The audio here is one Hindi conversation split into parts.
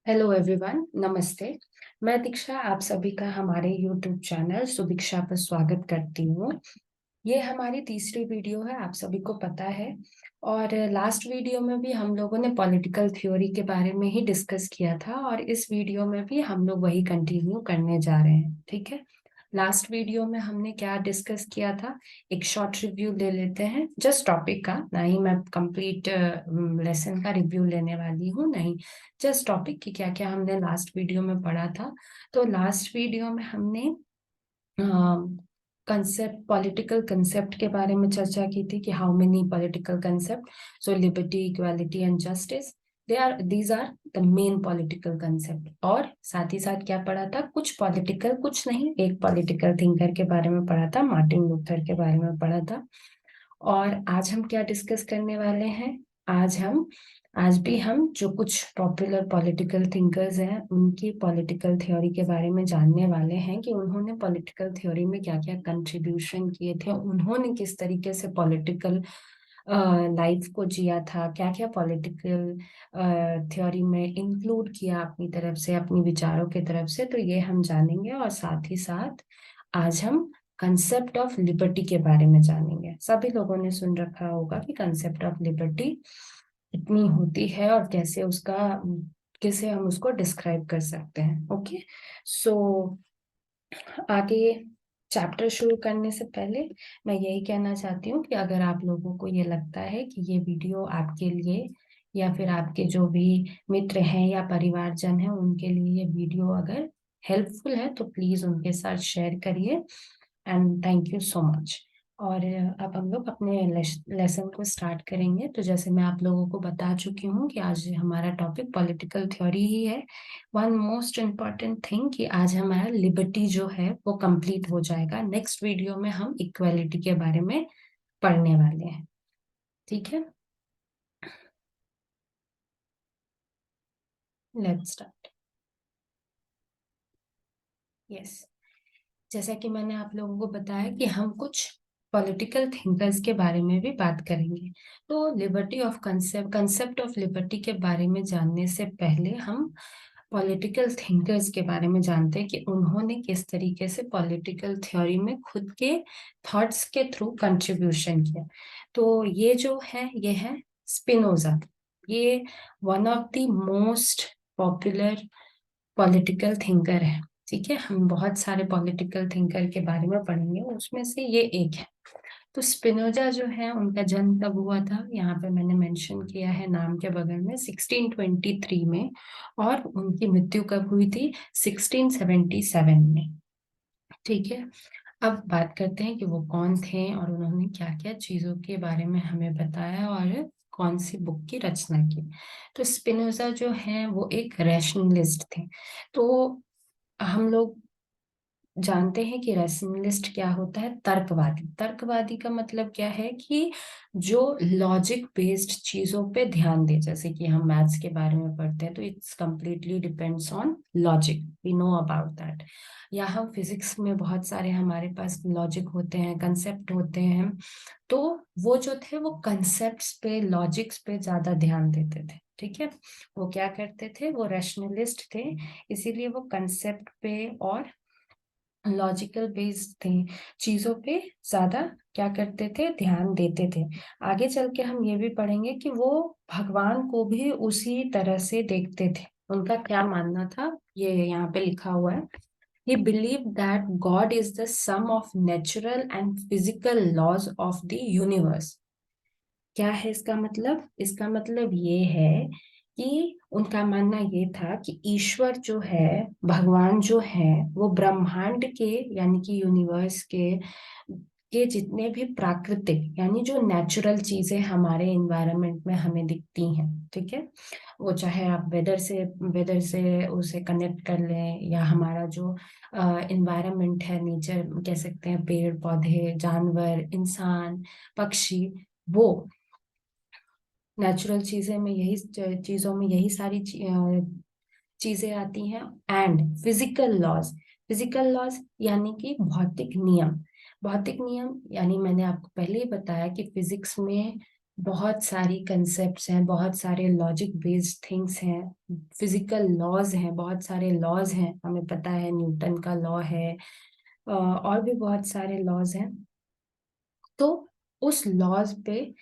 हेलो एवरीवन, नमस्ते। मैं दीक्षा आप सभी का हमारे यूट्यूब चैनल सुभिक्षा पर स्वागत करती हूँ। ये हमारी तीसरी वीडियो है, आप सभी को पता है। और लास्ट वीडियो में भी हम लोगों ने पॉलिटिकल थ्योरी के बारे में ही डिस्कस किया था और इस वीडियो में भी हम लोग वही कंटिन्यू करने जा रहे हैं, ठीक है। लास्ट वीडियो में हमने क्या डिस्कस किया था, एक शॉर्ट रिव्यू ले लेते हैं, जस्ट टॉपिक का, ना ही मैं कंप्लीट लेसन का रिव्यू लेने वाली हूँ, नहीं, जस्ट टॉपिक की क्या क्या हमने लास्ट वीडियो में पढ़ा था। तो लास्ट वीडियो में हमने कंसेप्ट, पॉलिटिकल कंसेप्ट के बारे में चर्चा की थी कि how many political concept. So liberty, equality and justice, these are the main political concept. और साथ ही साथ क्या पढ़ा था, कुछ पॉलिटिकल, कुछ नहीं, एक पॉलिटिकल थिंकर के बारे में पढ़ा था, मार्टिन लूथर के बारे में पढ़ा था। और आज हम क्या डिस्कस करने वाले हैं, आज भी हम जो कुछ पॉपुलर पॉलिटिकल थिंकर्स हैं उनकी पॉलिटिकल थ्योरी के बारे में जानने वाले हैं कि उन्होंने पॉलिटिकल थ्योरी में क्या क्या कंट्रीब्यूशन किए थे, उन्होंने किस तरीके से पॉलिटिकल लाइफ को जिया था, क्या क्या पॉलिटिकल थ्योरी में इंक्लूड किया अपनी तरफ से, अपनी विचारों की तरफ से। तो ये हम जानेंगे और साथ ही साथ आज हम कंसेप्ट ऑफ लिबर्टी के बारे में जानेंगे। सभी लोगों ने सुन रखा होगा कि कंसेप्ट ऑफ लिबर्टी इतनी होती है और कैसे हम उसको डिस्क्राइब कर सकते हैं। ओके, सो आगे चैप्टर शुरू करने से पहले मैं यही कहना चाहती हूँ कि अगर आप लोगों को ये लगता है कि ये वीडियो आपके लिए या फिर आपके जो भी मित्र हैं या परिवारजन हैं उनके लिए ये वीडियो अगर हेल्पफुल है तो प्लीज उनके साथ शेयर करिए, and thank you so much. और अब हम लोग अपने लेसन को स्टार्ट करेंगे। तो जैसे मैं आप लोगों को बता चुकी हूँ कि आज हमारा टॉपिक पॉलिटिकल थ्योरी ही है। वन मोस्ट इम्पॉर्टेंट थिंग कि आज हमारा लिबर्टी जो है वो कंप्लीट हो जाएगा। नेक्स्ट वीडियो में हम इक्वालिटी के बारे में पढ़ने वाले हैं, ठीक है। Let's start. यस, जैसा कि मैंने आप लोगों को बताया कि हम कुछ पॉलिटिकल थिंकर्स के बारे में भी बात करेंगे। तो liberty of concept of liberty के बारे में जानने से पहले हम पॉलिटिकल थिंकर्स के बारे में जानते हैं कि उन्होंने किस तरीके से पॉलिटिकल थ्योरी में खुद के थॉट्स के थ्रू कंट्रीब्यूशन किया। तो ये जो है ये है स्पिनोजा। ये one of the most popular political thinker है, ठीक है। हम बहुत सारे पॉलिटिकल थिंकर के बारे में पढ़ेंगे, उसमें से ये एक है। तो स्पिनोजा जो है उनका जन्म कब हुआ था, यहाँ पे मैंने मेंशन किया है नाम के बगल में, 1623 में। और उनकी मृत्यु कब हुई थी, 1677 में, ठीक है। अब बात करते हैं कि वो कौन थे और उन्होंने क्या क्या चीजों के बारे में हमें बताया और कौन सी बुक की रचना की। तो स्पिनोजा जो है वो एक रैशनलिस्ट थे। तो हम लोग जानते हैं कि रैशनलिस्ट क्या होता है, तर्कवादी। तर्कवादी का मतलब क्या है कि जो लॉजिक बेस्ड चीजों पे ध्यान दे, जैसे कि हम मैथ्स के बारे में पढ़ते हैं तो it's completely depends on logic, we know about that. या हम फिजिक्स में बहुत सारे हमारे पास लॉजिक होते हैं, कंसेप्ट होते हैं। तो वो जो थे वो कंसेप्ट्स पे, लॉजिक्स पे ज्यादा ध्यान देते थे, ठीक है। वो क्या करते थे, वो रैशनलिस्ट थे, इसीलिए वो कंसेप्ट पे और लॉजिकल बेस्ड थे, चीजों पे ज्यादा क्या करते थे, ध्यान देते थे। आगे चल के हम ये भी पढ़ेंगे कि वो भगवान को भी उसी तरह से देखते थे। उनका क्या मानना था ये यहाँ पे लिखा हुआ है। He believed that God is the sum of natural and physical laws of the universe। क्या है इसका मतलब, इसका मतलब ये है कि उनका मानना ये था कि ईश्वर जो है, भगवान जो है, वो ब्रह्मांड के यानी कि यूनिवर्स के जितने भी प्राकृतिक यानी जो नेचुरल चीजें हमारे एनवायरनमेंट में हमें दिखती हैं, ठीक है। वो चाहे आप वेदर से उसे कनेक्ट कर लें, या हमारा जो एनवायरनमेंट है, नेचर कह सकते हैं, पेड़ पौधे, जानवर, इंसान, पक्षी, वो नेचुरल चीजों में यही सारी चीजें आती हैं। And physical laws, physical laws यानी कि भौतिक नियम। भौतिक नियम यानी मैंने आपको पहले ही बताया कि फिजिक्स में बहुत सारी कंसेप्ट्स हैं, बहुत सारे लॉजिक बेस्ड थिंग्स हैं, फिजिकल लॉज हैं, बहुत सारे लॉज हैं, हमें पता है न्यूटन का लॉ है, और भी बहुत सारे लॉज हैं। तो उस लॉज पे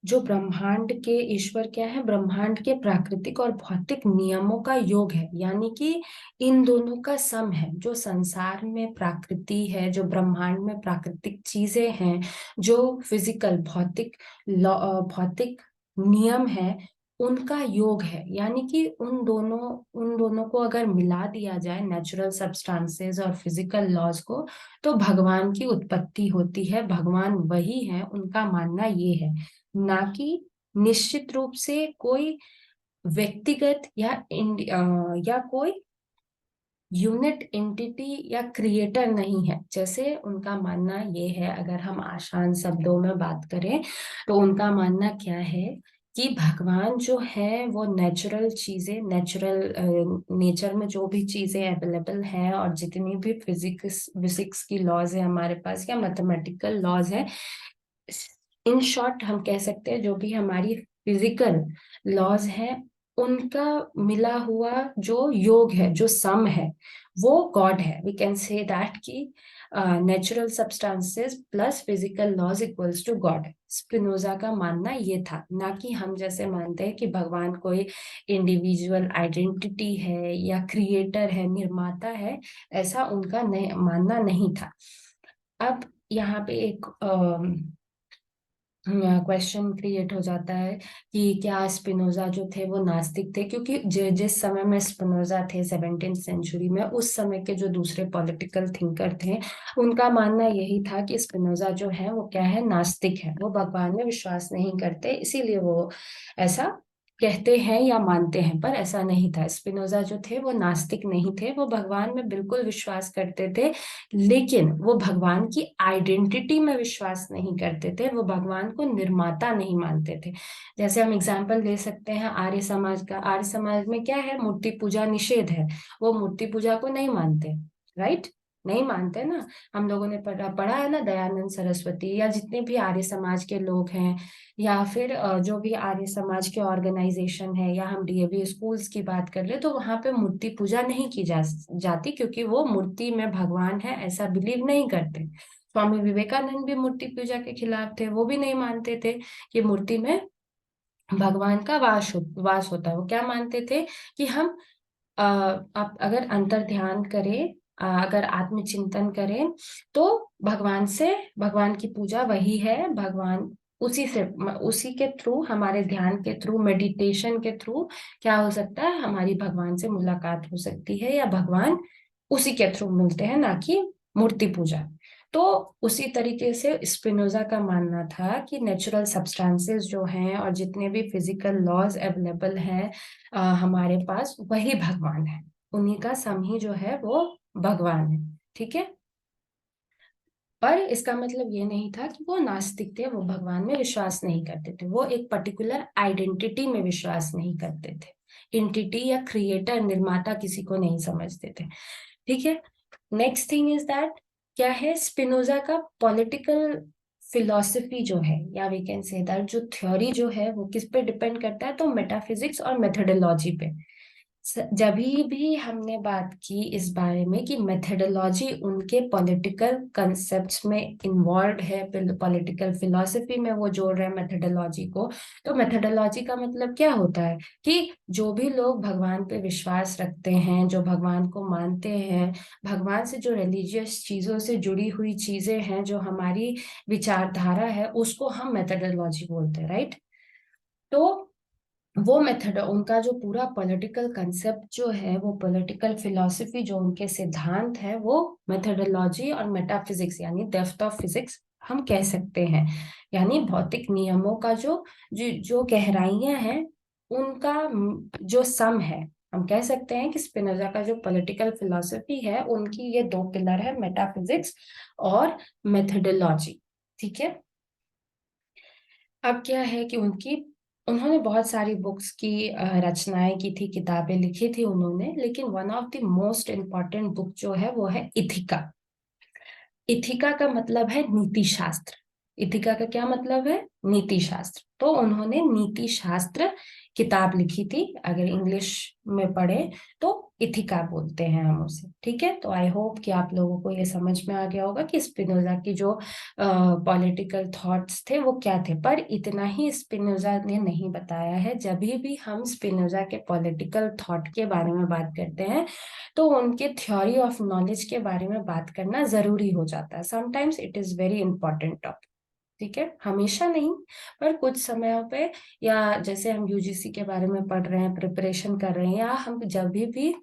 जो ब्रह्मांड के ईश्वर क्या है, ब्रह्मांड के प्राकृतिक और भौतिक नियमों का योग है, यानी कि इन दोनों का सम है। जो संसार में प्रकृति है, जो ब्रह्मांड में प्राकृतिक चीजें हैं, जो फिजिकल भौतिक भौतिक नियम है, उनका योग है। यानी कि उन दोनों को अगर मिला दिया जाए, नेचुरल सब्सटेंसेस और फिजिकल लॉज को, तो भगवान की उत्पत्ति होती है। भगवान वही है, उनका मानना ये है। ना कि निश्चित रूप से कोई व्यक्तिगत या कोई यूनिट एंटिटी या क्रिएटर नहीं है, जैसे उनका मानना ये है। अगर हम आसान शब्दों में बात करें तो उनका मानना क्या है कि भगवान जो है वो नेचुरल चीजें, नेचर में जो भी चीजें अवेलेबल हैं और जितनी भी फिजिक्स फिजिक्स की लॉज है हमारे पास, या मैथमेटिकल लॉज है, इन शॉर्ट हम कह सकते हैं जो भी हमारी फिजिकल लॉज है, उनका मिला हुआ जो योग है, जो सम है, वो गॉड है। वी कैन से दैट कि natural substances plus physical laws equals to God. Spinoza का मानना ये था, ना कि हम जैसे मानते हैं कि भगवान कोई इंडिविजुअल आइडेंटिटी है या क्रिएटर है, निर्माता है। ऐसा उनका मानना नहीं था। अब यहाँ पे एक क्वेश्चन क्रिएट हो जाता है कि क्या स्पिनोजा जो थे वो नास्तिक थे, क्योंकि जिस समय में स्पिनोजा थे 17th सेंचुरी में, उस समय के जो दूसरे पॉलिटिकल थिंकर थे, उनका मानना यही था कि स्पिनोजा जो है वो क्या है, नास्तिक है। वो भगवान में विश्वास नहीं करते, इसीलिए वो ऐसा कहते हैं या मानते हैं, पर ऐसा नहीं था। स्पिनोजा जो थे वो नास्तिक नहीं थे, वो भगवान में बिल्कुल विश्वास करते थे, लेकिन वो भगवान की आइडेंटिटी में विश्वास नहीं करते थे, वो भगवान को निर्माता नहीं मानते थे। जैसे हम एग्जाम्पल ले सकते हैं आर्य समाज का। आर्य समाज में क्या है, मूर्ति पूजा निषेध है, वो मूर्ति पूजा को नहीं मानते, राइट? नहीं मानते ना। हम लोगों ने पढ़ा है ना, दयानंद सरस्वती या जितने भी आर्य समाज के लोग हैं, या फिर जो भी आर्य समाज के ऑर्गेनाइजेशन है, या हम डीएवी स्कूल्स की बात कर ले, तो वहां पे मूर्ति पूजा नहीं की जाती, क्योंकि वो मूर्ति में भगवान है ऐसा बिलीव नहीं करते। स्वामी विवेकानंद भी मूर्ति पूजा के खिलाफ थे, वो भी नहीं मानते थे कि मूर्ति में भगवान का वास होता है। वो क्या मानते थे कि हम आप अगर अंतर ध्यान करें, अगर आत्मचिंतन करें, तो भगवान की पूजा वही है। भगवान उसी के थ्रू, हमारे ध्यान के थ्रू, मेडिटेशन के थ्रू क्या हो सकता है, हमारी भगवान से मुलाकात हो सकती है, या भगवान उसी के थ्रू मिलते हैं, ना कि मूर्ति पूजा। तो उसी तरीके से स्पिनोजा का मानना था कि नेचुरल सब्सटेंसेस जो हैं और जितने भी फिजिकल लॉज अवेलेबल हैं हमारे पास, वही भगवान है। उन्हीं का सम ही जो है वो भगवान है। ठीक है। पर इसका मतलब ये नहीं था कि वो नास्तिक थे, वो भगवान में विश्वास नहीं करते थे, वो एक पर्टिकुलर आइडेंटिटी में विश्वास नहीं करते थे। इंटिटी या क्रिएटर, निर्माता किसी को नहीं समझते थे। ठीक है। नेक्स्ट थिंग इज दैट, क्या है, स्पिनोजा का पॉलिटिकल फिलॉसफी जो है, या वी कैन से दैट जो थ्योरी जो है, वो किस पे डिपेंड करता है, तो मेटाफिजिक्स और मेथोडोलॉजी पे। जब भी हमने बात की इस बारे में कि मेथोडोलॉजी उनके पॉलिटिकल कंसेप्ट्स में इन्वॉल्व है, पॉलिटिकल फिलॉसफी में वो जोड़ रहे हैं मेथोडोलॉजी को, तो मेथोडोलॉजी का मतलब क्या होता है कि जो भी लोग भगवान पे विश्वास रखते हैं, जो भगवान को मानते हैं, भगवान से जो रिलीजियस चीजों से जुड़ी हुई चीजें हैं, जो हमारी विचारधारा है, उसको हम मेथोडोलॉजी बोलते हैं, राइट? तो वो मेथड, उनका जो पूरा पॉलिटिकल कंसेप्ट जो है, वो पॉलिटिकल फिलॉसफी जो उनके सिद्धांत है, वो मेथोडोलॉजी और मेटाफिजिक्स यानी डेप्थ ऑफ फिजिक्स हम कह सकते हैं। यानी भौतिक नियमों का जो गहराइयां हैं, उनका जो सम है। हम कह सकते हैं कि स्पिनोजा का जो पॉलिटिकल फिलॉसफी है, उनकी ये दो पिलर है, मेटाफिजिक्स और मेथोडोलॉजी। ठीक है। अब क्या है कि उन्होंने बहुत सारी बुक्स की रचनाएं की थी, किताबें लिखी थी उन्होंने, लेकिन one of the most important book जो है वो है इथिका। इथिका का मतलब है नीति शास्त्र। इथिका का क्या मतलब है? नीति शास्त्र। तो उन्होंने नीति शास्त्र किताब लिखी थी, अगर इंग्लिश में पढ़े तो इथिका बोलते हैं हम उसे। ठीक है, तो आई होप कि आप लोगों को ये समझ में आ गया होगा कि स्पिनोजा की जो पॉलिटिकल थॉट्स थे वो क्या थे। पर इतना ही स्पिनोजा ने नहीं बताया है, जब भी हम स्पिनोजा के पॉलिटिकल थॉट के बारे में बात करते हैं तो उनके थ्योरी ऑफ नॉलेज के बारे में बात करना जरूरी हो जाता है। Sometimes it is very important topic. ठीक है, हमेशा नहीं, पर कुछ समयों पे, या जैसे हम यूजीसी के बारे में पढ़ रहे हैं, प्रिपरेशन कर रहे हैं, या हम जब भी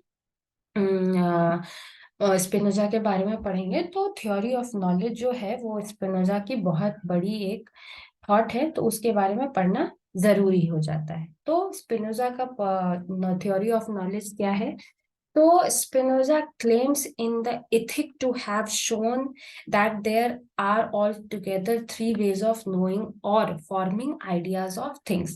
स्पिनोजा के बारे में पढ़ेंगे तो थ्योरी ऑफ नॉलेज जो है वो स्पिनोजा की बहुत बड़ी एक थॉट है, तो उसके बारे में पढ़ना जरूरी हो जाता है। तो स्पिनोजा का थ्योरी ऑफ नॉलेज क्या है? तो Spinoza claims in the Ethic to have shown that there are altogether three ways of knowing or forming ideas of things.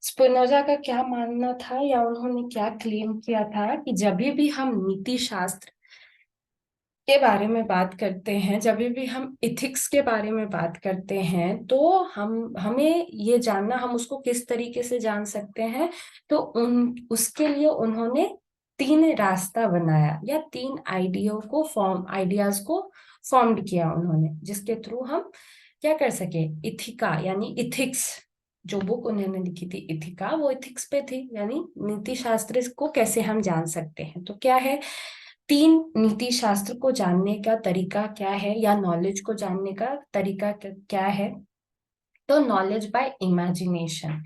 Spinoza का क्या मानना था, या उन्होंने क्या क्लेम किया था कि जब भी हम नीति शास्त्र के बारे में बात करते हैं, जब भी हम इथिक्स के बारे में बात करते हैं, तो हमें ये जानना, हम उसको किस तरीके से जान सकते हैं। तो उसके लिए उन्होंने तीन रास्ता बनाया, या तीन आइडियाज को फॉर्म्ड किया उन्होंने, जिसके थ्रू हम क्या कर सके, इथिका यानी इथिक्स, जो बुक उन्होंने लिखी थी इथिका, वो इथिक्स पे थी, यानी नीति शास्त्र को कैसे हम जान सकते हैं। तो क्या है, तीन नीति शास्त्र को जानने का तरीका क्या है, या नॉलेज को जानने का तरीका क्या है? तो नॉलेज बाय इमेजिनेशन।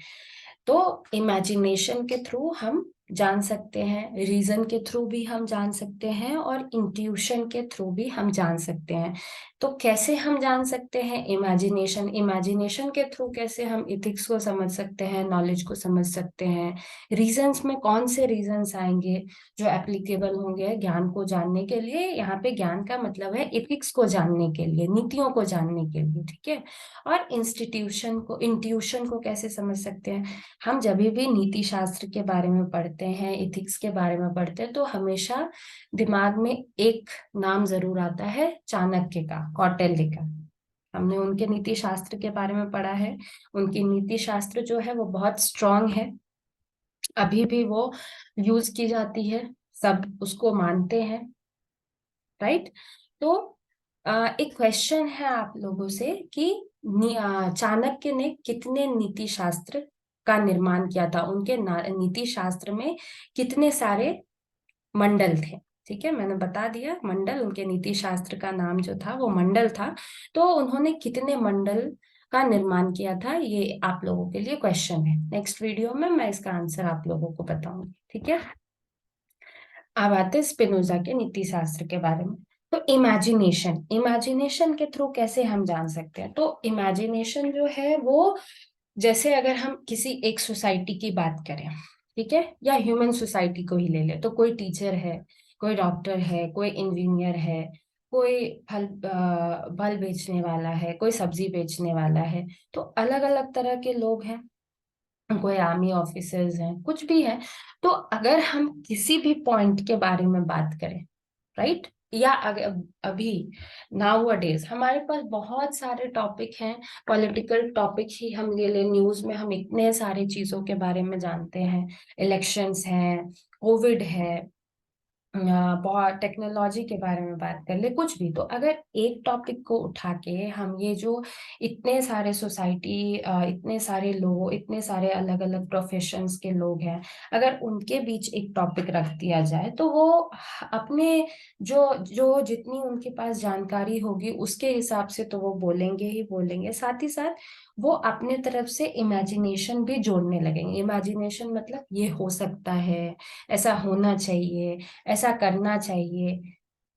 तो इमेजिनेशन के थ्रू हम जान सकते हैं, रीजन के थ्रू भी हम जान सकते हैं, और इंट्यूशन के थ्रू भी हम जान सकते हैं। तो कैसे हम जान सकते हैं? इमेजिनेशन के थ्रू कैसे हम इथिक्स को समझ सकते हैं, नॉलेज को समझ सकते हैं। रीजंस में कौन से रीजंस आएंगे जो एप्लीकेबल होंगे ज्ञान को जानने के लिए? यहाँ पे ज्ञान का मतलब है इथिक्स को जानने के लिए, नीतियों को जानने के लिए। ठीक है, और इंट्यूशन को कैसे समझ सकते हैं? हम जब भी नीति शास्त्र के बारे में पढ़ते हैं, इथिक्स के बारे में पढ़ते हैं, तो हमेशा दिमाग में एक नाम जरूर आता है, चाणक्य का, कौटिल्य का। हमने उनके नीति शास्त्र के बारे में पढ़ा है। उनकी नीति शास्त्र जो है वो बहुत स्ट्रांग है, अभी भी वो यूज की जाती है, सब उसको मानते हैं। राइट। तो एक क्वेश्चन है आप लोगों से कि चाणक्य ने कितने नीति शास्त्र का निर्माण किया था? उनके नीति शास्त्र में कितने सारे मंडल थे? ठीक है, मैंने बता दिया, मंडल, उनके नीति शास्त्र का नाम जो था वो मंडल था। तो उन्होंने कितने मंडल का निर्माण किया था, ये आप लोगों के लिए क्वेश्चन है। नेक्स्ट वीडियो में मैं इसका आंसर आप लोगों को बताऊंगी। ठीक है, अब आते हैं स्पिनोजा के नीति शास्त्र के बारे में। तो इमेजिनेशन के थ्रू कैसे हम जान सकते हैं? तो इमेजिनेशन जो है वो, जैसे अगर हम किसी एक सोसाइटी की बात करें, ठीक है, या ह्यूमन सोसाइटी को ही ले ले, तो कोई टीचर है, कोई डॉक्टर है, कोई इंजीनियर है, कोई फल बेचने वाला है, कोई सब्जी बेचने वाला है। तो अलग अलग तरह के लोग हैं, कोई आर्मी ऑफिसर्स हैं, कुछ भी है। तो अगर हम किसी भी पॉइंट के बारे में बात करें, राइट, या अगर अभी नाउ अडेज हमारे पास बहुत सारे टॉपिक हैं, पॉलिटिकल टॉपिक ही हम ले लें, न्यूज में हम इतने सारे चीजों के बारे में जानते हैं, इलेक्शंस हैं, कोविड है, बहुत टेक्नोलॉजी के बारे में बात कर ले, कुछ भी। तो अगर एक टॉपिक को उठा के हम ये जो इतने सारे सोसाइटी, इतने सारे लोग, इतने सारे अलग अलग प्रोफेशंस के लोग हैं, अगर उनके बीच एक टॉपिक रख दिया जाए, तो वो अपने जो जो जितनी उनके पास जानकारी होगी उसके हिसाब से तो वो बोलेंगे ही बोलेंगे, साथ ही साथ वो अपने तरफ से इमेजिनेशन भी जोड़ने लगेंगे। इमेजिनेशन मतलब ये हो सकता है, ऐसा होना चाहिए, ऐसा करना चाहिए।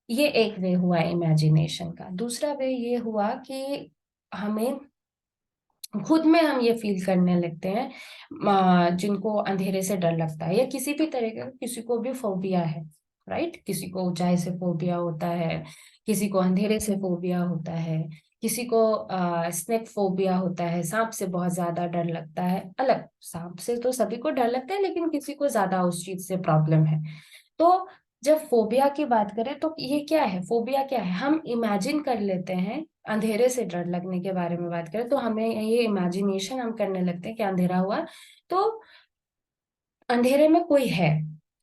ये एक वे हुआ इमेजिनेशन का। दूसरा वे ये हुआ कि हमें खुद में हम ये फील करने लगते हैं, जिनको अंधेरे से डर लगता है, या किसी भी तरह का, किसी को भी फोबिया है, राइट, किसी को ऊंचाई से फोबिया होता है, किसी को अंधेरे से फोबिया होता है, किसी को स्नेक फोबिया होता है, सांप से बहुत ज्यादा डर लगता है। अलग, सांप से तो सभी को डर लगता है, लेकिन किसी को ज्यादा उस चीज से प्रॉब्लम है। तो जब फोबिया की बात करें तो ये क्या है, फोबिया क्या है, हम इमेजिन कर लेते हैं, अंधेरे से डर लगने के बारे में बात करें तो हमें ये इमेजिनेशन हम करने लगते हैं कि अंधेरा हुआ तो अंधेरे में कोई है,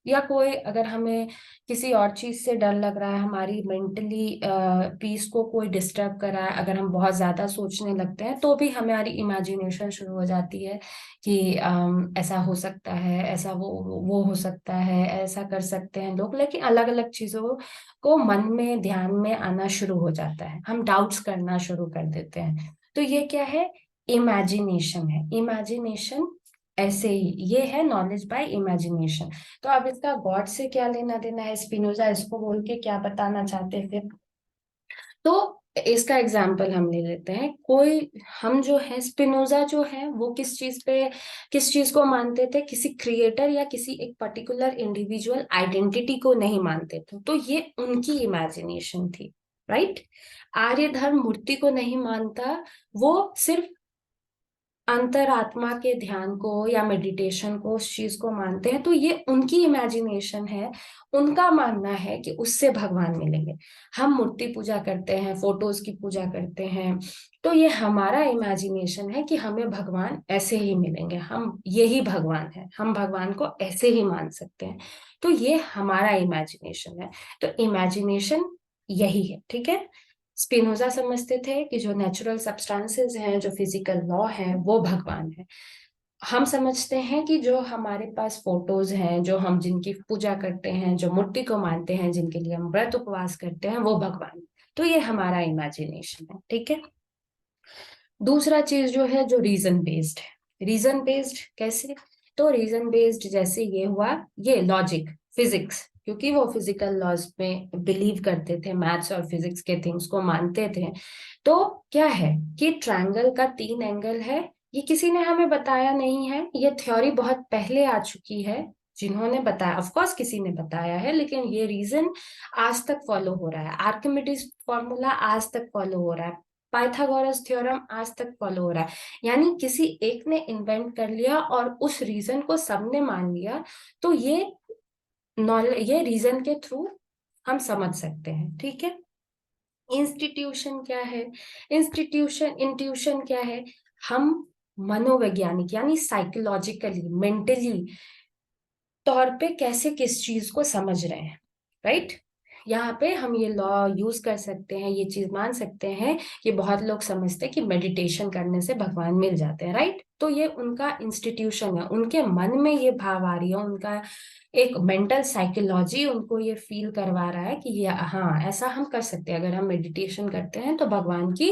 या कोई अगर हमें किसी और चीज से डर लग रहा है, हमारी मेंटली पीस को कोई डिस्टर्ब कर रहा है, अगर हम बहुत ज्यादा सोचने लगते हैं तो भी हमारी इमेजिनेशन शुरू हो जाती है कि ऐसा हो सकता है, ऐसा वो हो सकता है, ऐसा कर सकते हैं लोग, लेकिन अलग अलग चीजों को मन में ध्यान में आना शुरू हो जाता है, हम डाउट्स करना शुरू कर देते हैं। तो ये क्या है, इमेजिनेशन है। इमेजिनेशन ऐसे ही ये है नॉलेज बाय इमेजिनेशन। तो अब इसका गॉड से क्या लेना देना है, स्पिनोजा इसको बोल के क्या बताना चाहते हैं फिर। तो इसका एग्जाम्पल हम ले लेते हैं, कोई हम जो है स्पिनोजा जो है वो किस चीज पे, किस चीज को मानते थे, किसी क्रिएटर या किसी एक पर्टिकुलर इंडिविजुअल आइडेंटिटी को नहीं मानते थे, तो ये उनकी इमेजिनेशन थी, राइट। आर्यधर्म मूर्ति को नहीं मानता, वो सिर्फ अंतरात्मा के ध्यान को या मेडिटेशन को, उस चीज को मानते हैं, तो ये उनकी इमेजिनेशन है। उनका मानना है कि उससे भगवान मिलेंगे। हम मूर्ति पूजा करते हैं, फोटोज की पूजा करते हैं, तो ये हमारा इमेजिनेशन है कि हमें भगवान ऐसे ही मिलेंगे, हम यही भगवान है, हम भगवान को ऐसे ही मान सकते हैं। तो ये हमारा इमेजिनेशन है। तो इमेजिनेशन यही है, ठीक है। स्पिनोजा समझते थे कि जो नेचुरल सब्सटेंसेस हैं, जो फिजिकल लॉ हैं, वो भगवान है। हम समझते हैं कि जो हमारे पास फोटोज हैं, जो हम जिनकी पूजा करते हैं, जो मूर्ति को मानते हैं, जिनके लिए हम व्रत उपवास करते हैं, वो भगवान है। तो ये हमारा इमेजिनेशन है, ठीक है। दूसरा चीज जो है, जो रीजन बेस्ड है। रीजन बेस्ड कैसे, तो रीजन बेस्ड जैसे ये हुआ, ये लॉजिक, फिजिक्स, क्योंकि वो फिजिकल लॉज में बिलीव करते थे, मैथ्स और फिजिक्स के थिंग्स को मानते थे। तो क्या है कि ट्रायंगल का 3 एंगल है, ये किसी ने हमें बताया नहीं है, ये थ्योरी बहुत पहले आ चुकी है। जिन्होंने बताया, ऑफ कोर्स किसी ने बताया है, लेकिन ये रीजन आज तक फॉलो हो रहा है। आर्किमिडीज फॉर्मूला आज तक फॉलो हो रहा है। पाइथागोरस थ्योरम आज तक फॉलो हो रहा है। यानी किसी एक ने इन्वेंट कर लिया और उस रीजन को सबने मान लिया, तो ये रीजन के थ्रू हम समझ सकते हैं, ठीक है। इंस्टीट्यूशन क्या है, इंट्यूशन क्या है, हम मनोवैज्ञानिक यानी साइकोलॉजिकली, मेंटली तौर पे कैसे किस चीज को समझ रहे हैं, राइट। यहाँ पे हम ये लॉ यूज कर सकते हैं, ये चीज मान सकते हैं कि बहुत लोग समझते हैं कि मेडिटेशन करने से भगवान मिल जाते हैं, राइट। तो ये उनका इंस्टीट्यूशन है, उनके मन में ये भाव आ रही है, उनका एक मेंटल साइकोलॉजी उनको ये फील करवा रहा है कि ये हाँ ऐसा हम कर सकते हैं, अगर हम मेडिटेशन करते हैं तो भगवान की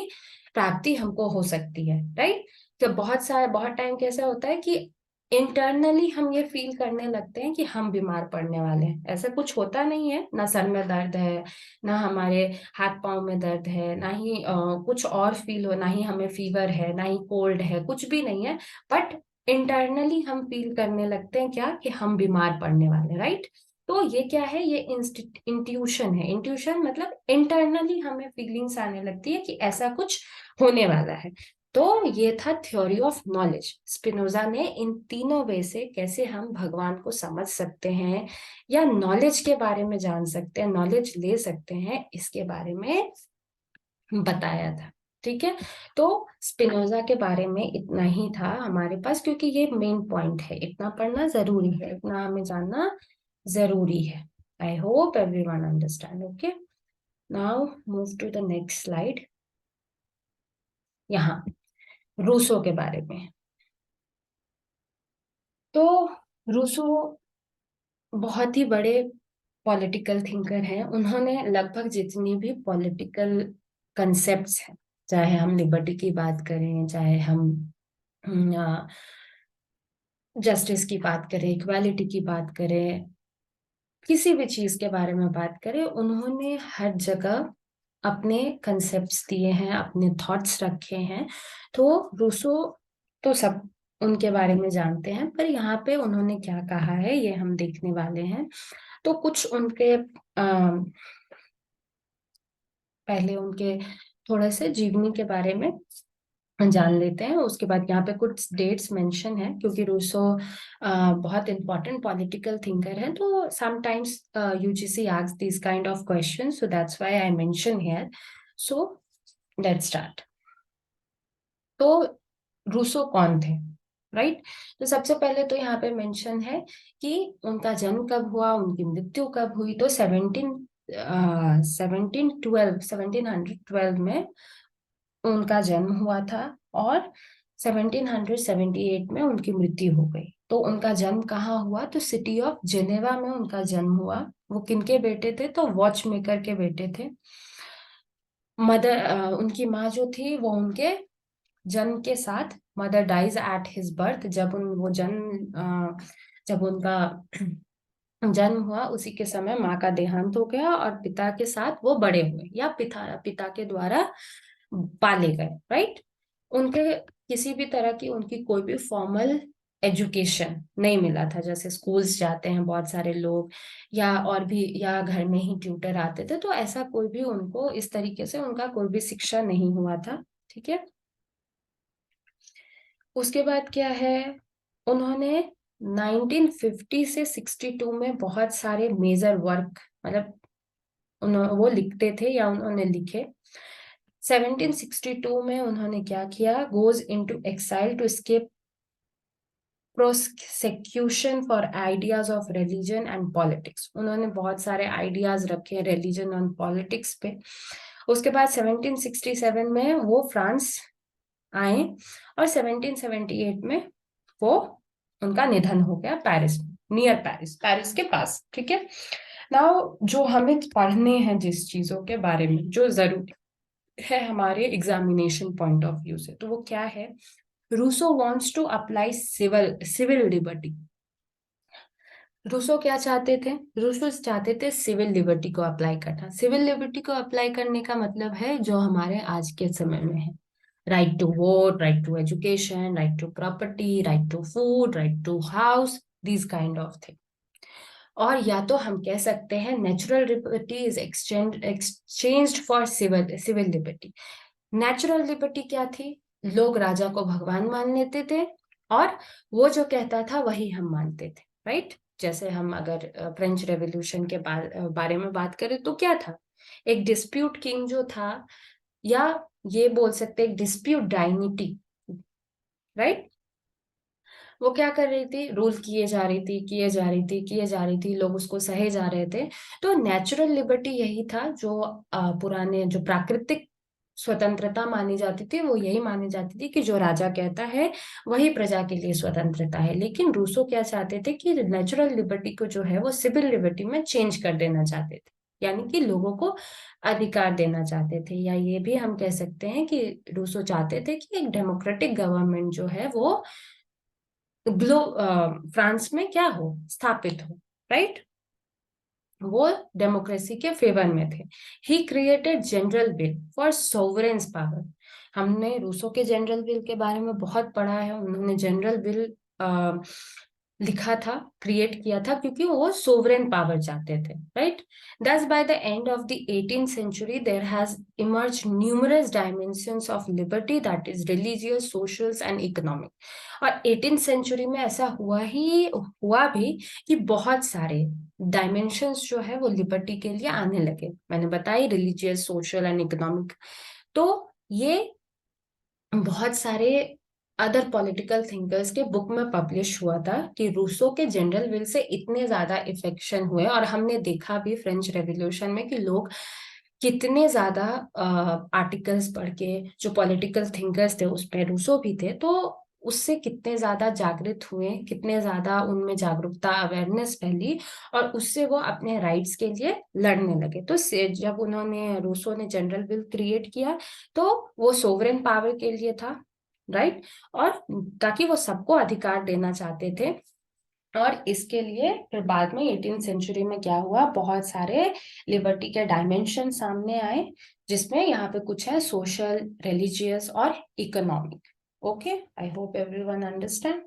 प्राप्ति हमको हो सकती है, राइट। तो बहुत टाइम कैसा होता है कि इंटरनली हम ये फील करने लगते हैं कि हम बीमार पड़ने वाले हैं, ऐसा कुछ होता नहीं है, ना सर में दर्द है, ना हमारे हाथ पांव में दर्द है, ना ही कुछ और फील हो, ना ही हमें फीवर है, ना ही कोल्ड है, कुछ भी नहीं है। बट इंटरनली हम फील करने लगते हैं क्या, कि हम बीमार पड़ने वाले, राइट। तो ये क्या है, ये इंट्यूशन है। इंट्यूशन मतलब इंटरनली हमें फीलिंग्स आने लगती है कि ऐसा कुछ होने वाला है। तो ये था थ्योरी ऑफ नॉलेज। स्पिनोजा ने इन तीनों वे से कैसे हम भगवान को समझ सकते हैं या नॉलेज के बारे में जान सकते हैं, नॉलेज ले सकते हैं, इसके बारे में बताया था, ठीक है। तो स्पिनोजा के बारे में इतना ही था हमारे पास, क्योंकि ये मेन पॉइंट है, इतना पढ़ना जरूरी है, इतना हमें जानना जरूरी है। I hope everyone understand, okay. Now move to the next slide. यहाँ रूसो के बारे में। तो रूसो बहुत ही बड़े पॉलिटिकल थिंकर हैं। उन्होंने लगभग जितनी भी पॉलिटिकल कंसेप्ट्स हैं, चाहे हम लिबर्टी की बात करें, चाहे हम जस्टिस की बात करें, इक्वालिटी की बात करें, किसी भी चीज के बारे में बात करें, उन्होंने हर जगह अपने कंसेप्ट्स दिए हैं, अपने थॉट्स रखे हैं। तो रूसो तो सब उनके बारे में जानते हैं, पर यहाँ पे उन्होंने क्या कहा है ये हम देखने वाले हैं। तो कुछ उनके पहले उनके थोड़े से जीवनी के बारे में जान लेते हैं। उसके बाद यहाँ पे कुछ डेट्स मेंशन है, क्योंकि रूसो बहुत इंपॉर्टेंट पॉलिटिकल थिंकर है, तो sometimes UGC asks this kind of question, so that's why I mention here. So let's start. तो रूसो कौन थे, राइट? तो सबसे पहले तो यहाँ पे मेंशन है कि उनका जन्म कब हुआ, उनकी मृत्यु कब हुई। तो 1712 में उनका जन्म हुआ था, और 1778 में उनकी मृत्यु हो गई। तो उनका जन्म कहाँ हुआ? तो सिटी ऑफ जेनेवा में उनका जन्म हुआ। वो किनके बेटे थे? तो वॉच मेकर के बेटे थे। उनकी माँ जो थी वो उनके जन्म के साथ, mother dies at his birth, जब उनका जन्म हुआ उसी के समय माँ का देहांत हो गया, और पिता के साथ वो बड़े हुए, या पिता पिता के द्वारा पाले गए, राइट? उनके किसी भी तरह की उनकी कोई भी फॉर्मल एजुकेशन नहीं मिला था, जैसे स्कूल्स जाते हैं बहुत सारे लोग, या और भी, या घर में ही ट्यूटर आते थे, तो ऐसा कोई भी उनको इस तरीके से उनका कोई भी शिक्षा नहीं हुआ था। ठीक है। उसके बाद क्या है, उन्होंने 1950 से 62 में बहुत सारे मेजर वर्क, मतलब वो लिखते थे या उन्होंने लिखे। 1762 में उन्होंने क्या किया, goes into exile to escape prosecution for ideas of religion and politics. उन्होंने बहुत सारे आइडियाज रखे रिलीजन और पॉलिटिक्स पे। उसके बाद 1767 में वो फ्रांस आए, और 1778 में वो उनका निधन हो गया पेरिस में, नियर पेरिस, पेरिस के पास। ठीक है। नाउ जो हमें पढ़ने हैं जिस चीजों के बारे में जो जरूरी है हमारे एग्जामिनेशन पॉइंट ऑफ व्यू से, तो वो क्या है? Rousseau wants to apply civil liberty. Rousseau क्या चाहते थे? रूसो चाहते थे सिविल लिबर्टी को अप्लाई करना। सिविल लिबर्टी को अप्लाई करने का मतलब है जो हमारे आज के समय में है, right to vote, right to education, right to property, right to food, right to house, this kind of thing. और या तो हम कह सकते हैं natural liberty is exchanged for civil civil liberty. Natural liberty क्या थी? लोग राजा को भगवान मान लेते थे, और वो जो कहता था वही हम मानते थे, राइट? जैसे हम अगर फ्रेंच रेवोल्यूशन के बारे में बात करें तो क्या था? एक डिस्प्यूट किंग जो था, या ये बोल सकते एक डिस्प्यूट डायनिटी, राइट? वो क्या कर रही थी? रूल किए जा रही थी, किए जा रही थी, किए जा रही थी, लोग उसको सहे जा रहे थे। तो नेचुरल लिबर्टी यही था जो पुराने जो प्राकृतिक स्वतंत्रता मानी जाती थी, वो यही मानी जाती थी कि जो राजा कहता है वही प्रजा के लिए स्वतंत्रता है। लेकिन रूसो क्या चाहते थे कि नेचुरल लिबर्टी को जो है वो सिविल लिबर्टी में चेंज कर देना चाहते थे, यानी कि लोगों को अधिकार देना चाहते थे, या ये भी हम कह सकते हैं कि रूसो चाहते थे कि एक डेमोक्रेटिक गवर्नमेंट जो है वो फ्रांस में क्या हो, स्थापित हो, राइट? वो डेमोक्रेसी के फेवर में थे। He created general will for sovereigns power. हमने रूसो के जनरल बिल के बारे में बहुत पढ़ा है। उन्होंने जनरल बिल लिखा था, क्रिएट किया था, क्योंकि वो सोवरेन पावर चाहते थे, right? Thus, by the end of the 18th century, there has emerged numerous dimensions of liberty, that is religious, social and economic. और 18th सेंचुरी में ऐसा हुआ भी कि बहुत सारे डायमेंशंस जो है वो लिबर्टी के लिए आने लगे। मैंने बताई रिलीजियस, सोशल एंड इकोनॉमिक। तो ये बहुत सारे अदर पॉलिटिकल थिंकर्स के बुक में पब्लिश हुआ था कि रूसो के जनरल विल से इतने ज्यादा इफेक्शन हुए, और हमने देखा भी फ्रेंच रेवोल्यूशन में कि लोग कितने ज्यादा आर्टिकल्स पढ़ के, जो पॉलिटिकल थिंकर्स थे उसमें रूसो भी थे, तो उससे कितने ज्यादा जागृत हुए, कितने ज्यादा उनमें जागरूकता, अवेयरनेस फैली, और उससे वो अपने राइट्स के लिए लड़ने लगे। तो जब उन्होंने रूसो ने जनरल विल क्रिएट किया, तो वो सोवरेन पावर के लिए था, राइट? और ताकि वो सबको अधिकार देना चाहते थे। और इसके लिए फिर बाद में 18th सेंचुरी में क्या हुआ, बहुत सारे लिबर्टी के डायमेंशन सामने आए, जिसमें यहाँ पे कुछ है सोशल, रिलीजियस और economic. Okay, I hope everyone understand.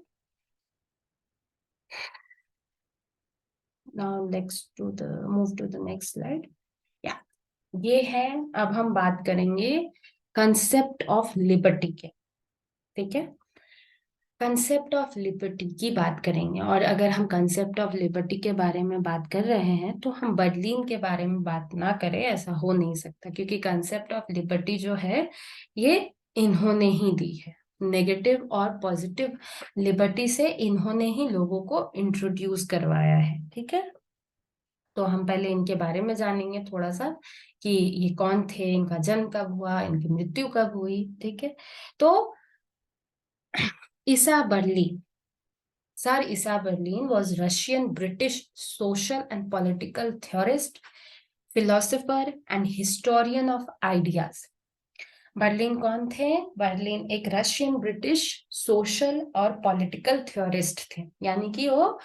Now next to the move to the next slide. या ये है, अब हम बात करेंगे कंसेप्ट ऑफ लिबर्टी के। ठीक है। कंसेप्ट ऑफ लिबर्टी की बात करेंगे, और अगर हम कंसेप्ट ऑफ लिबर्टी के बारे में बात कर रहे हैं तो हम बर्लिन के बारे में बात ना करें, ऐसा हो नहीं सकता, क्योंकि कंसेप्ट ऑफ लिबर्टी जो है ये इन्होंने ही दी है। नेगेटिव और पॉजिटिव लिबर्टी से इन्होंने ही लोगों को इंट्रोड्यूस करवाया है। ठीक है, तो हम पहले इनके बारे में जानेंगे थोड़ा सा कि ये कौन थे, इनका जन्म कब हुआ, इनकी मृत्यु कब हुई। ठीक है, तो ईसा Berlin, Sir Issa Berlin was Russian-British social and political theorist, philosopher and historian of ideas. Berlin कौन थे? बर्लिन एक रशियन ब्रिटिश सोशल और पॉलिटिकल थ्योरिस्ट थे, यानी कि वो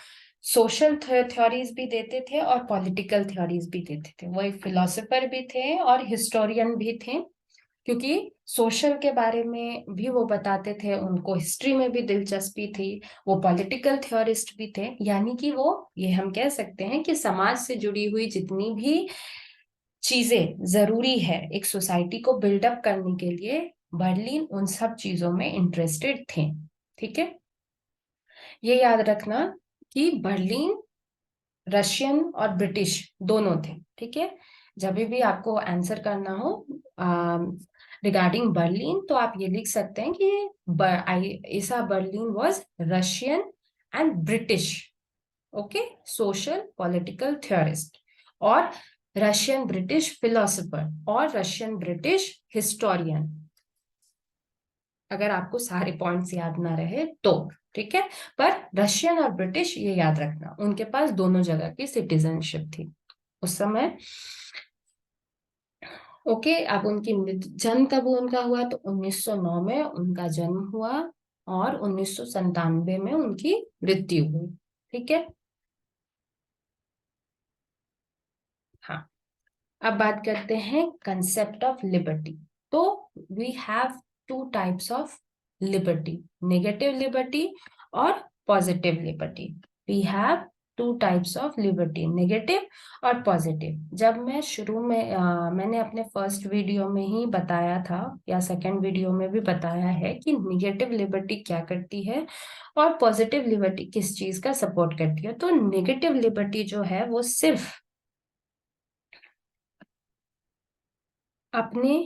सोशल थ्योरीज भी देते थे और पॉलिटिकल थ्योरीज भी देते थे। वो एक फिलोसोफर भी थे और हिस्टोरियन भी थे, क्योंकि सोशल के बारे में भी वो बताते थे, उनको हिस्ट्री में भी दिलचस्पी थी। वो पॉलिटिकल थ्योरिस्ट भी थे, यानी कि वो, ये हम कह सकते हैं कि समाज से जुड़ी हुई जितनी भी चीजें जरूरी है एक सोसाइटी को बिल्डअप करने के लिए, बर्लिन उन सब चीजों में इंटरेस्टेड थे। ठीक है, ये याद रखना कि बर्लिन रशियन और ब्रिटिश दोनों थे। ठीक है, जब भी आपको आंसर करना हो रिगार्डिंग बर्लिन, तो आप ये लिख सकते हैं कि Isaiah Berlin was Russian and British, okay, social political theorist, और रशियन ब्रिटिश फिलोसोफर और रशियन ब्रिटिश हिस्टोरियन, अगर आपको सारे पॉइंट्स याद ना रहे तो। ठीक है, पर रशियन और ब्रिटिश ये याद रखना, उनके पास दोनों जगह की सिटीजनशिप थी उस समय। ओके, अब उनकी जन्म कब उनका हुआ, तो 1909 में उनका जन्म हुआ और 1997 में उनकी मृत्यु हुई। ठीक है, हाँ, अब बात करते हैं कंसेप्ट ऑफ लिबर्टी। तो we have two types of liberty, negative liberty और positive liberty. We have two types of liberty, negative और पॉजिटिव। जब मैं शुरू में मैंने अपने फर्स्ट वीडियो में ही बताया था, या सेकंड वीडियो में भी बताया है कि नेगेटिव लिबर्टी क्या करती है और पॉजिटिव लिबर्टी किस चीज का सपोर्ट करती है। तो नेगेटिव लिबर्टी जो है वो सिर्फ अपने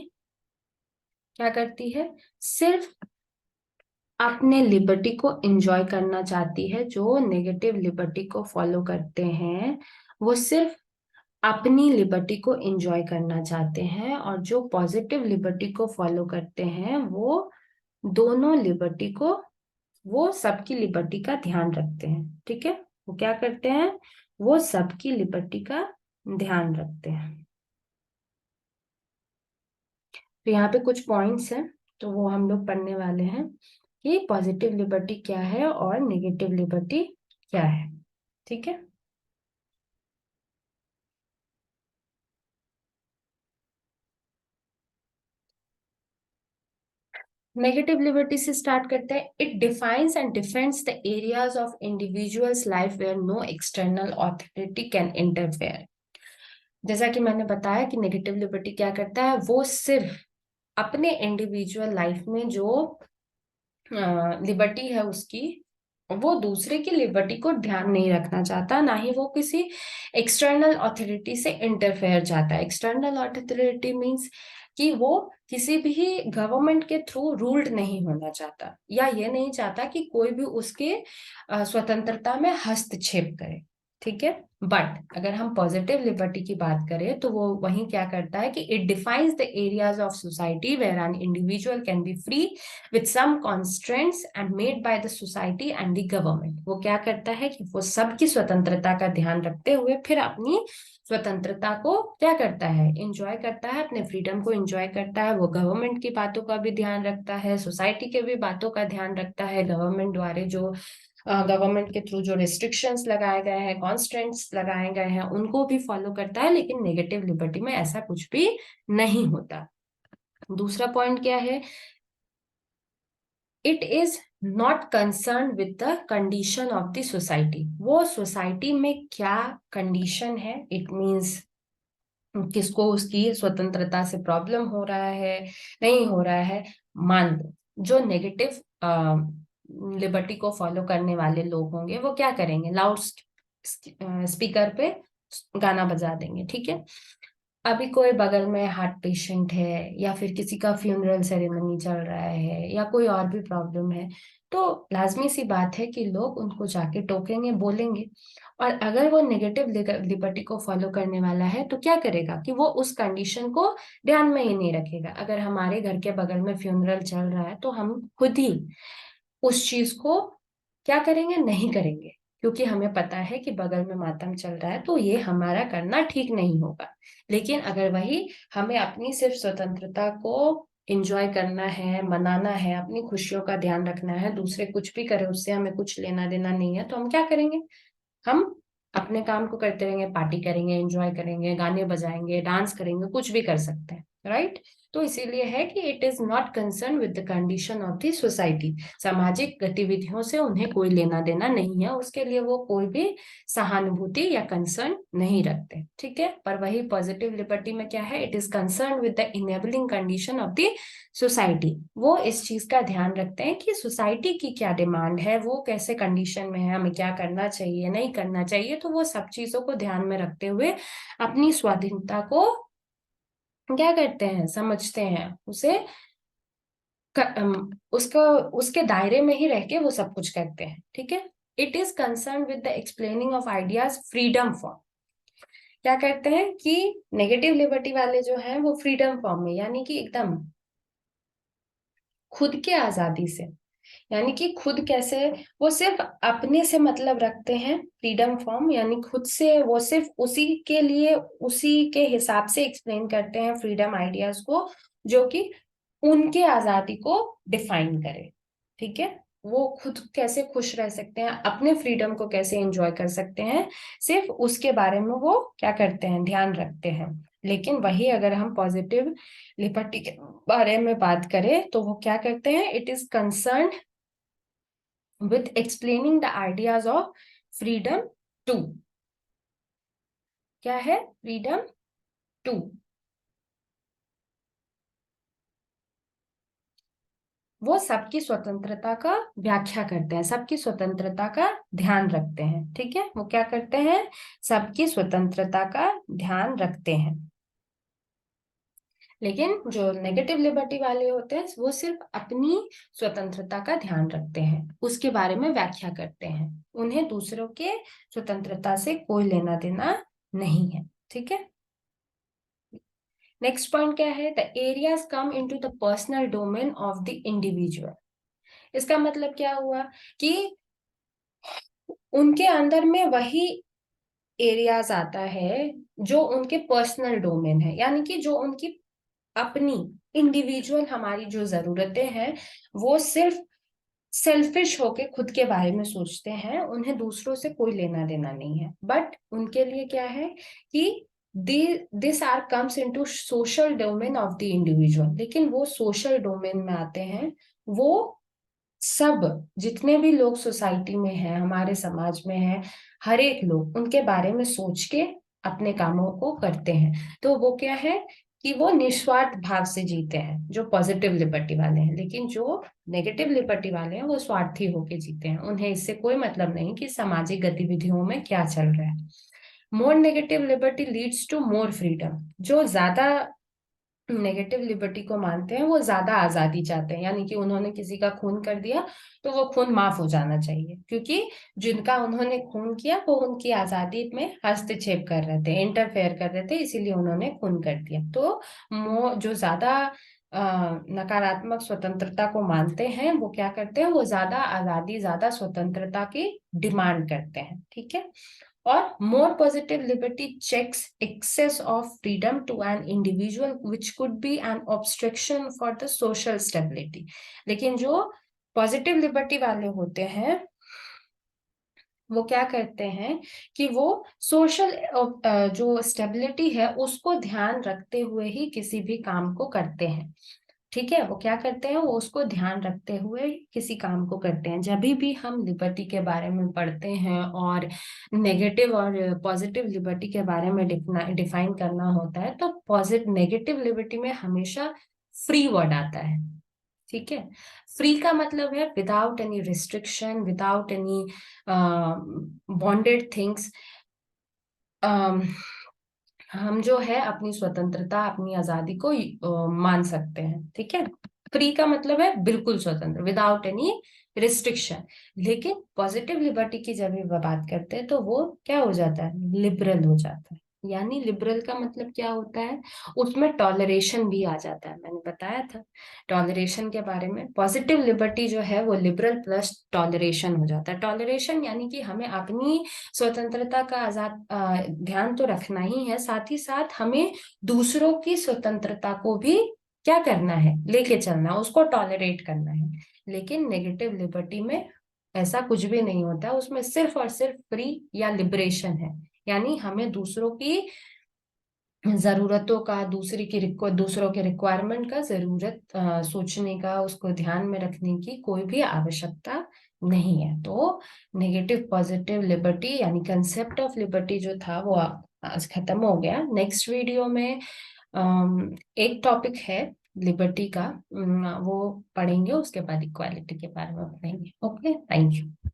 क्या करती है, सिर्फ अपने लिबर्टी को एंजॉय करना चाहती है। जो नेगेटिव लिबर्टी को फॉलो करते हैं वो सिर्फ अपनी लिबर्टी को एंजॉय करना चाहते हैं, और जो पॉजिटिव लिबर्टी को फॉलो करते हैं वो दोनों लिबर्टी को, वो सबकी लिबर्टी का ध्यान रखते हैं। ठीक है, वो क्या करते हैं, वो सबकी लिबर्टी का ध्यान रखते हैं। तो यहाँ पे कुछ पॉइंट्स हैं, तो वो हम लोग पढ़ने वाले हैं कि पॉजिटिव लिबर्टी क्या है और नेगेटिव लिबर्टी क्या है। ठीक है, नेगेटिव लिबर्टी से स्टार्ट करते हैं। It defines and defends the areas of individuals life where no external authority can interfere. जैसा कि मैंने बताया कि नेगेटिव लिबर्टी क्या करता है, वो सिर्फ अपने इंडिविजुअल लाइफ में जो लिबर्टी है उसकी, वो दूसरे की लिबर्टी को ध्यान नहीं रखना चाहता, ना ही वो किसी एक्सटर्नल अथॉरिटी से इंटरफेयर चाहता है। एक्सटर्नल अथॉरिटी मींस कि वो किसी भी गवर्नमेंट के थ्रू रूल्ड नहीं होना चाहता, या ये नहीं चाहता कि कोई भी उसके स्वतंत्रता में हस्तक्षेप करे। ठीक है, बट अगर हम पॉजिटिव लिबर्टी की बात करें तो वो वही क्या करता है कि it defines the areas of society where an individual can be free with some constraints and made by the society and the government। वो क्या करता है कि वो सबकी स्वतंत्रता का ध्यान रखते हुए फिर अपनी स्वतंत्रता को क्या करता है, इंजॉय करता है, अपने फ्रीडम को इंजॉय करता है। वो गवर्नमेंट की बातों का भी ध्यान रखता है, सोसाइटी के भी बातों का ध्यान रखता है, गवर्नमेंट द्वारा जो गवर्नमेंट के थ्रू जो रिस्ट्रिक्शंस लगाए गए हैं, कॉन्स्टेंट्स लगाए गए हैं, उनको भी फॉलो करता है। लेकिन नेगेटिव लिबर्टी में ऐसा कुछ भी नहीं होता। दूसरा पॉइंट क्या है, it is not concern with the condition of the society. वो सोसाइटी में क्या कंडीशन है, इट मीन्स किसको उसकी स्वतंत्रता से प्रॉब्लम हो रहा है, नहीं हो रहा है, मान लो जो नेगेटिव लिबर्टी को फॉलो करने वाले लोग होंगे, वो क्या करेंगे, लाउड स्पीकर पे गाना बजा देंगे, ठीक है। अभी कोई बगल में हार्ट पेशेंट है, या फिर किसी का फ्यूनरल सेरेमनी चल रहा है, या कोई और भी प्रॉब्लम है, तो लाजमी सी बात है कि लोग उनको जाके टोकेंगे, बोलेंगे। और अगर वो नेगेटिव लिबर्टी को फॉलो करने वाला है तो क्या करेगा कि वो उस कंडीशन को ध्यान में ही नहीं रखेगा। अगर हमारे घर के बगल में फ्यूनरल चल रहा है तो हम खुद ही उस चीज को क्या करेंगे, नहीं करेंगे, क्योंकि हमें पता है कि बगल में मातम चल रहा है, तो ये हमारा करना ठीक नहीं होगा। लेकिन अगर वही हमें अपनी सिर्फ स्वतंत्रता को एंजॉय करना है, मनाना है, अपनी खुशियों का ध्यान रखना है, दूसरे कुछ भी करे उससे हमें कुछ लेना देना नहीं है, तो हम क्या करेंगे, हम अपने काम को करते रहेंगे, पार्टी करेंगे, एंजॉय करेंगे, गाने बजाएंगे, डांस करेंगे, कुछ भी कर सकते हैं, राइट। तो इसीलिए है कि it is not concern with the condition of the society. सामाजिक गतिविधियों से उन्हें कोई लेना देना नहीं है, उसके लिए वो कोई भी सहानुभूति या कंसर्न नहीं रखते, ठीक है। पर वही पॉजिटिव लिबर्टी में क्या है, it is concern with the enabling condition of the society. वो इस चीज का ध्यान रखते हैं कि सोसाइटी की क्या डिमांड है, वो कैसे कंडीशन में है, हमें क्या करना चाहिए, नहीं करना चाहिए, तो वो सब चीजों को ध्यान में रखते हुए अपनी स्वाधीनता को क्या करते हैं, समझते हैं, उसे उसका उसके दायरे में ही रह के वो सब कुछ करते हैं, ठीक है। It is concern with the explaining of ideas freedom form. क्या करते हैं कि नेगेटिव लिबर्टी वाले जो हैं वो फ्रीडम फॉर्म में, यानी कि एकदम खुद के आजादी से, यानी कि खुद कैसे, वो सिर्फ अपने से मतलब रखते हैं, फ्रीडम फॉर्म यानी खुद से, वो सिर्फ उसी के लिए उसी के हिसाब से एक्सप्लेन करते हैं फ्रीडम आइडियाज को, जो कि उनके आजादी को डिफाइन करे, ठीक है। वो खुद कैसे खुश रह सकते हैं, अपने फ्रीडम को कैसे एंजॉय कर सकते हैं, सिर्फ उसके बारे में वो क्या करते हैं, ध्यान रखते हैं। लेकिन वही अगर हम पॉजिटिव लिबर्टी के बारे में बात करें तो वो क्या करते हैं, it is concern with explaining the ideas of freedom too. क्या है फ्रीडम टू, वो सबकी स्वतंत्रता का व्याख्या करते हैं, सबकी स्वतंत्रता का ध्यान रखते हैं, ठीक है। वो क्या करते हैं, सबकी स्वतंत्रता का ध्यान रखते हैं। लेकिन जो नेगेटिव लिबर्टी वाले होते हैं वो सिर्फ अपनी स्वतंत्रता का ध्यान रखते हैं, उसके बारे में व्याख्या करते हैं, उन्हें दूसरों के स्वतंत्रता से कोई लेना देना नहीं है, ठीक है। नेक्स्ट पॉइंट क्या है, the areas come into the personal domain of the individual. इसका मतलब क्या हुआ कि उनके अंदर में वही एरियाज आता है जो उनके पर्सनल डोमेन है, यानी कि जो उनकी अपनी इंडिविजुअल हमारी जो जरूरतें हैं, वो सिर्फ सेल्फिश होके खुद के बारे में सोचते हैं, उन्हें दूसरों से कोई लेना देना नहीं है। बट उनके लिए क्या है कि this are comes into social domain of the individual, लेकिन वो सोशल डोमेन में आते हैं, वो सब जितने भी लोग सोसाइटी में हैं, हमारे समाज में हैं, हर एक लोग उनके बारे में सोच के अपने कामों को करते हैं। तो वो क्या है कि वो निस्वार्थ भाव से जीते हैं, जो पॉजिटिव लिबर्टी वाले हैं। लेकिन जो नेगेटिव लिबर्टी वाले हैं वो स्वार्थी होके जीते हैं, उन्हें इससे कोई मतलब नहीं कि सामाजिक गतिविधियों में क्या चल रहा है। More negative liberty leads to more freedom. जो ज्यादा नेगेटिव लिबर्टी को मानते हैं वो ज्यादा आजादी चाहते हैं, यानी कि उन्होंने किसी का खून कर दिया तो वो खून माफ हो जाना चाहिए, क्योंकि जिनका उन्होंने खून किया वो उनकी आजादी में हस्तक्षेप कर रहे थे, इंटरफेयर कर रहे थे, इसीलिए उन्होंने खून कर दिया। तो जो ज्यादा नकारात्मक स्वतंत्रता को मानते हैं वो क्या करते हैं, वो ज्यादा आजादी, ज्यादा स्वतंत्रता की डिमांड करते हैं, ठीक है। और more positive liberty checks excess of freedom to an individual which could be an obstruction for the social stability। लेकिन जो पॉजिटिव लिबर्टी वाले होते हैं वो क्या करते हैं कि वो सोशल जो स्टेबिलिटी है उसको ध्यान रखते हुए ही किसी भी काम को करते हैं, ठीक है। वो क्या करते हैं, वो उसको ध्यान रखते हुए किसी काम को करते हैं। जब भी हम लिबर्टी के बारे में पढ़ते हैं और नेगेटिव और पॉजिटिव लिबर्टी के बारे में डिफाइन करना होता है तो पॉजिटिव नेगेटिव लिबर्टी में हमेशा फ्री वर्ड आता है, ठीक है। फ्री का मतलब है without any restriction, without any bonded things. हम जो है अपनी स्वतंत्रता, अपनी आजादी को मान सकते हैं। ठीक है। फ्री का मतलब है बिल्कुल स्वतंत्र, विदाउट एनी रिस्ट्रिक्शन। लेकिन पॉजिटिव लिबर्टी की जब भी बात करते हैं तो वो क्या हो जाता है, लिबरल हो जाता है। यानी लिबरल का मतलब क्या होता है, उसमें टॉलरेशन भी आ जाता है। मैंने बताया था टॉलरेशन के बारे में। पॉजिटिव लिबर्टी जो है वो लिबरल प्लस टॉलरेशन हो जाता है। टॉलरेशन यानी कि हमें अपनी स्वतंत्रता का आजाद ध्यान तो रखना ही है, साथ ही साथ हमें दूसरों की स्वतंत्रता को भी क्या करना है, लेके चलना, उसको टॉलरेट करना है। लेकिन नेगेटिव लिबर्टी में ऐसा कुछ भी नहीं होता, उसमें सिर्फ और सिर्फ फ्री या लिबरेशन है। यानी हमें दूसरों की जरूरतों का, दूसरों के रिक्वायरमेंट का, जरूरत सोचने का, उसको ध्यान में रखने की कोई भी आवश्यकता नहीं है। तो नेगेटिव पॉजिटिव लिबर्टी यानी कंसेप्ट ऑफ लिबर्टी जो था वो आज खत्म हो गया। नेक्स्ट वीडियो में एक टॉपिक है लिबर्टी का, वो पढ़ेंगे, उसके बाद इक्वालिटी के बारे में पढ़ेंगे। Okay, thank you.